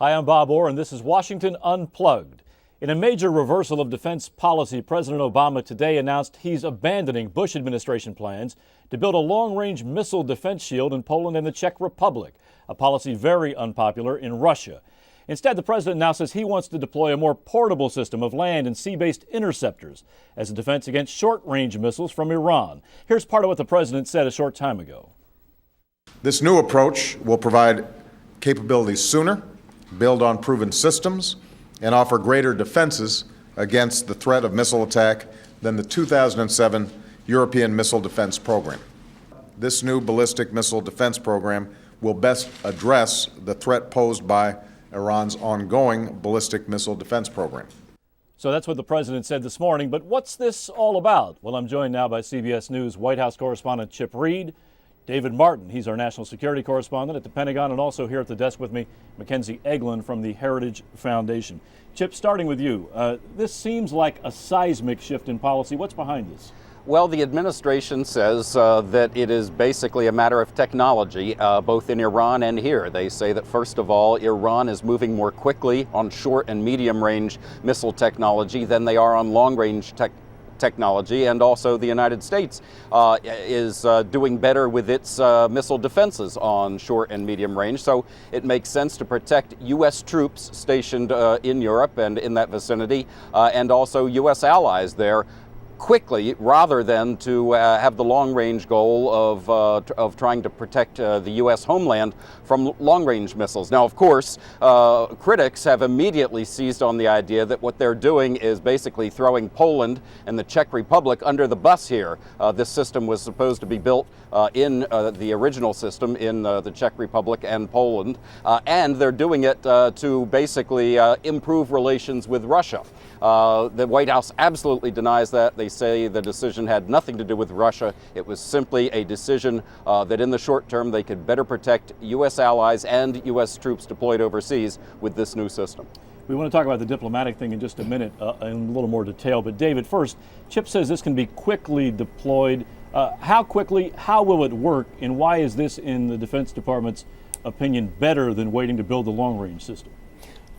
Hi, I'm Bob Orr, and this is Washington Unplugged. In a major reversal of defense policy, President Obama today announced he's abandoning Bush administration plans to build a long-range missile defense shield in Poland and the Czech Republic, a policy very unpopular in Russia. Instead, the president now says he wants to deploy a more portable system of land and sea-based interceptors as a defense against short-range missiles from Iran. Here's part of what the president said a short time ago. This new approach will provide capabilities sooner, build on proven systems, and offer greater defenses against the threat of missile attack than the 2007 European Missile Defense Program. This new ballistic missile defense program will best address the threat posed by Iran's ongoing ballistic missile defense program. So that's what the president said this morning. But what's this all about? Well, I'm joined now by CBS News White House correspondent Chip Reid, David Martin. He's our national security correspondent at the Pentagon, and also here at the desk with me, Mackenzie Eaglen from the Heritage Foundation. Chip, starting with you, this seems like a seismic shift in policy. What's behind this? Well, the administration says that it is basically a matter of technology, both in Iran and here. They say that, first of all, Iran is moving more quickly on short and medium range missile technology than they are on long range technology, and also the United States is doing better with its missile defenses on short and medium range. So it makes sense to protect U.S. troops stationed in Europe and in that vicinity, and also U.S. allies there quickly, rather than to have the long-range goal of trying to protect the U.S. homeland from long-range missiles. Now, of course, critics have immediately seized on the idea that what they're doing is basically throwing Poland and the Czech Republic under the bus here. This system was supposed to be built in the original system in the Czech Republic and Poland, and they're doing it to basically improve relations with Russia. The White House absolutely denies that. They say the decision had nothing to do with Russia. It was simply a decision that in the short term they could better protect U.S. allies and U.S. troops deployed overseas with this new system. We want to talk about the diplomatic thing in just a minute in a little more detail. But David, first, Chip says this can be quickly deployed. How quickly, how will it work, and why is this, in the Defense Department's opinion, better than waiting to build the long-range system?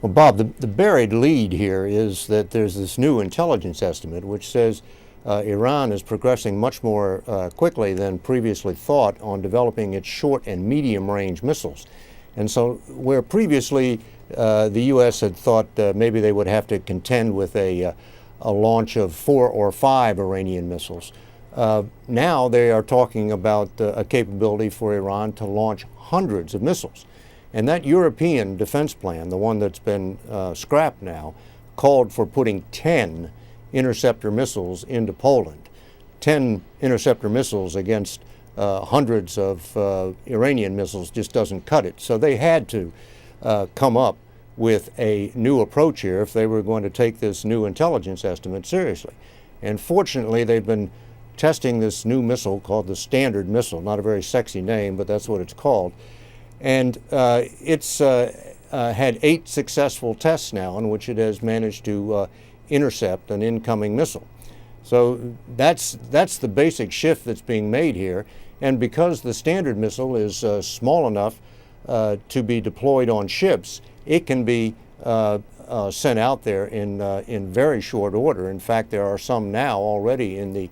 Well, Bob, the buried lead here is that there's this new intelligence estimate which says Iran is progressing much more quickly than previously thought on developing its short and medium range missiles. And so where previously the U.S. had thought maybe they would have to contend with a launch of 4 or 5 Iranian missiles, now they are talking about a capability for Iran to launch hundreds of missiles. And that European defense plan, the one that's been scrapped now, called for putting 10 interceptor missiles into Poland. 10 interceptor missiles against hundreds of Iranian missiles just doesn't cut it. So they had to come up with a new approach here if they were going to take this new intelligence estimate seriously. And fortunately, they've been testing this new missile called the Standard Missile. Not a very sexy name, but that's what it's called. And it's had 8 successful tests now in which it has managed to intercept an incoming missile. So that's the basic shift that's being made here. And because the Standard Missile is small enough to be deployed on ships, it can be sent out there in very short order. In fact, there are some now already in the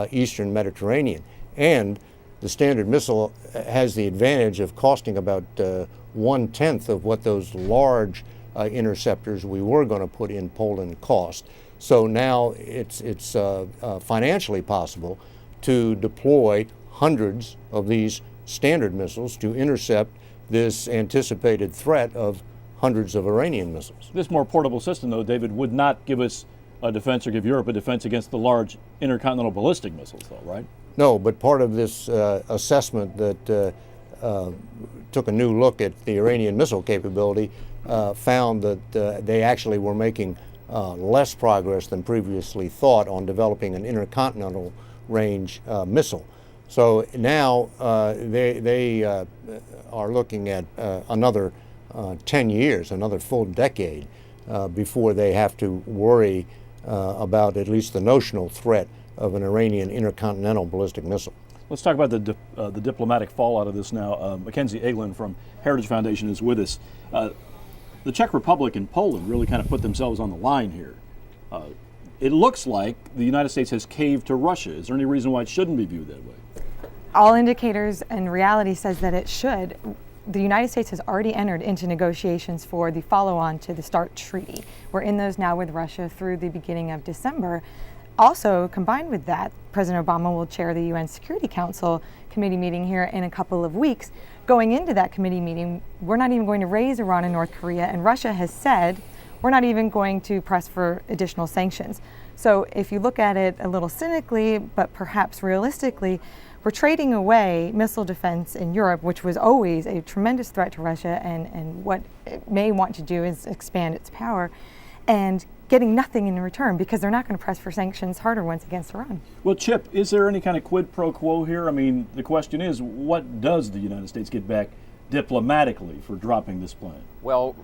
Eastern Mediterranean. And the Standard Missile has the advantage of costing about 1/10 of what those large interceptors we were going to put in Poland cost. So now it's financially possible to deploy hundreds of these Standard missiles to intercept this anticipated threat of hundreds of Iranian missiles. This more portable system, though, David, would not give us a defense or give Europe a defense against the large intercontinental ballistic missiles, though, right? No, but part of this assessment that took a new look at the Iranian missile capability found that they actually were making less progress than previously thought on developing an intercontinental range missile. So now they are looking at another 10 years, another full decade, before they have to worry about at least the notional threat of an Iranian intercontinental ballistic missile. Let's talk about the diplomatic fallout of this now. Mackenzie Eaglen from Heritage Foundation is with us. the Czech Republic and Poland really kind of put themselves on the line here. It looks like the United States has caved to Russia. Is there any reason why it shouldn't be viewed that way? All indicators and reality says that it should. The United States has already entered into negotiations for the follow-on to the START treaty. We're in those now with Russia through the beginning of December. Also, combined with that, President Obama will chair the UN Security Council committee meeting here in a couple of weeks. Going into that committee meeting, we're not even going to raise Iran and North Korea, and Russia has said we're not even going to press for additional sanctions. So if you look at it a little cynically, but perhaps realistically, we're trading away missile defense in Europe, which was always a tremendous threat to Russia, and what it may want to do is expand its power, and getting nothing in return because they're not going to press for sanctions, harder ones against Iran. Well, Chip, is there any kind of quid pro quo here? I mean, the question is, what does the United States get back diplomatically for dropping this plan? Well,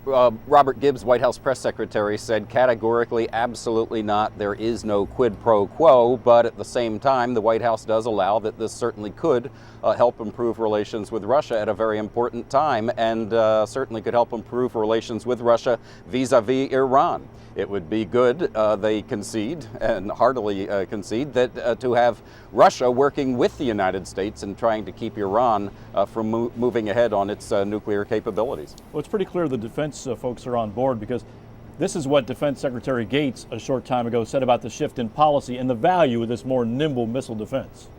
Robert Gibbs, White House press secretary, said categorically, absolutely not. There is no quid pro quo. But at the same time, the White House does allow that this certainly could help improve relations with Russia at a very important time, and certainly could help improve relations with Russia vis-a-vis Iran. It would be good, they concede, and heartily concede, that to have Russia working with the United States and trying to keep Iran from moving ahead on its nuclear capabilities. Well, it's pretty clear the defense folks are on board, because this is what Defense Secretary Gates a short time ago said about the shift in policy and the value of this more nimble missile defense.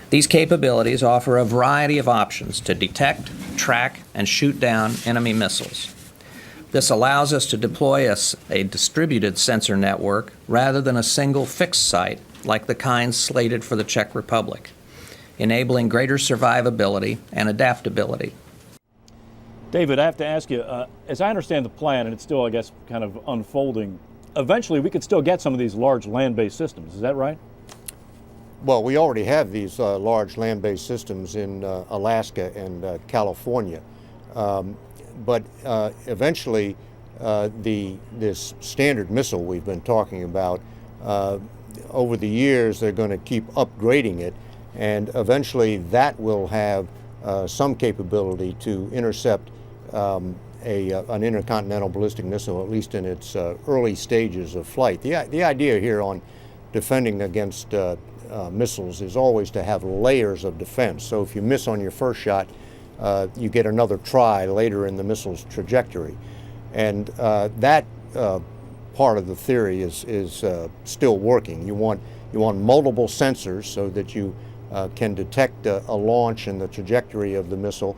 These capabilities offer a variety of options to detect, track, and shoot down enemy missiles. This allows us to deploy a distributed sensor network rather than a single fixed site like the kind slated for the Czech Republic, enabling greater survivability and adaptability. David, I have to ask you, as I understand the plan, and it's still, I guess, kind of unfolding, eventually we could still get some of these large land-based systems. Is that right? Well, we already have these large land-based systems in Alaska and California. But eventually, this standard missile we've been talking about, over the years, they're going to keep upgrading it, and eventually that will have some capability to intercept an intercontinental ballistic missile, at least in its early stages of flight. The idea here on defending against missiles is always to have layers of defense. So if you miss on your first shot, you get another try later in the missile's trajectory. And that part of the theory is still working. You want multiple sensors so that you can detect a launch and the trajectory of the missile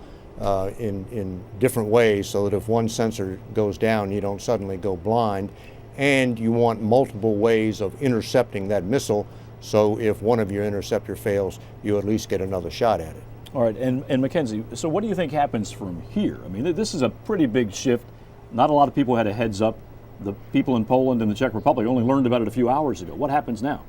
in different ways, so that if one sensor goes down, you don't suddenly go blind. And you want multiple ways of intercepting that missile, so if one of your interceptor fails, you at least get another shot at it. All right, and Mackenzie, so what do you think happens from here? I mean, this is a pretty big shift. Not a lot of people had a heads up. The people in Poland and the Czech Republic only learned about it a few hours ago. What happens now?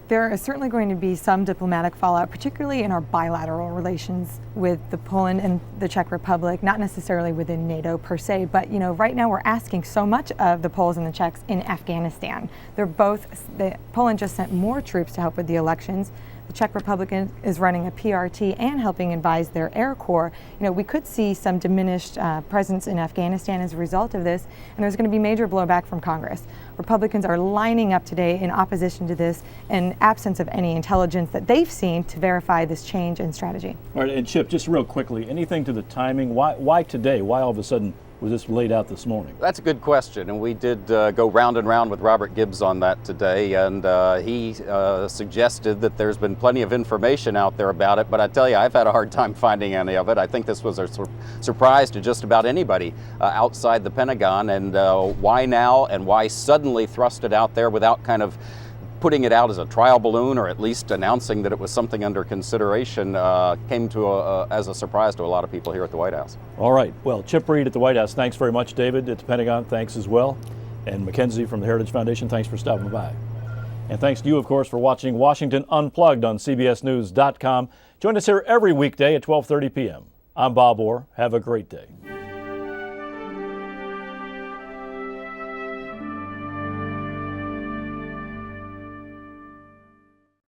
There is certainly going to be some diplomatic fallout, particularly in our bilateral relations with the Poland and the Czech Republic, not necessarily within NATO per se, but right now we're asking so much of the Poles and the Czechs in Afghanistan. Poland just sent more troops to help with the elections. The Czech Republic is running a PRT and helping advise their Air Corps. We could see some diminished presence in Afghanistan as a result of this, and there's going to be major blowback from Congress. Republicans are lining up today in opposition to this, in absence of any intelligence that they've seen to verify this change in strategy. All right, and Chip, just real quickly, anything to the timing? Why today? Why all of a sudden was this laid out this morning? That's a good question, and we did go round and round with Robert Gibbs on that today, and he suggested that there's been plenty of information out there about it, but I tell you, I've had a hard time finding any of it. I think this was a surprise to just about anybody outside the Pentagon, and why now, and why suddenly thrust it out there without kind of putting it out as a trial balloon, or at least announcing that it was something under consideration, came to as a surprise to a lot of people here at the White House. All right. Well, Chip Reid at the White House, thanks very much. David at the Pentagon, thanks as well. And Mackenzie from the Heritage Foundation, thanks for stopping by. And thanks to you, of course, for watching Washington Unplugged on CBSNews.com. Join us here every weekday at 12:30 p.m. I'm Bob Orr. Have a great day.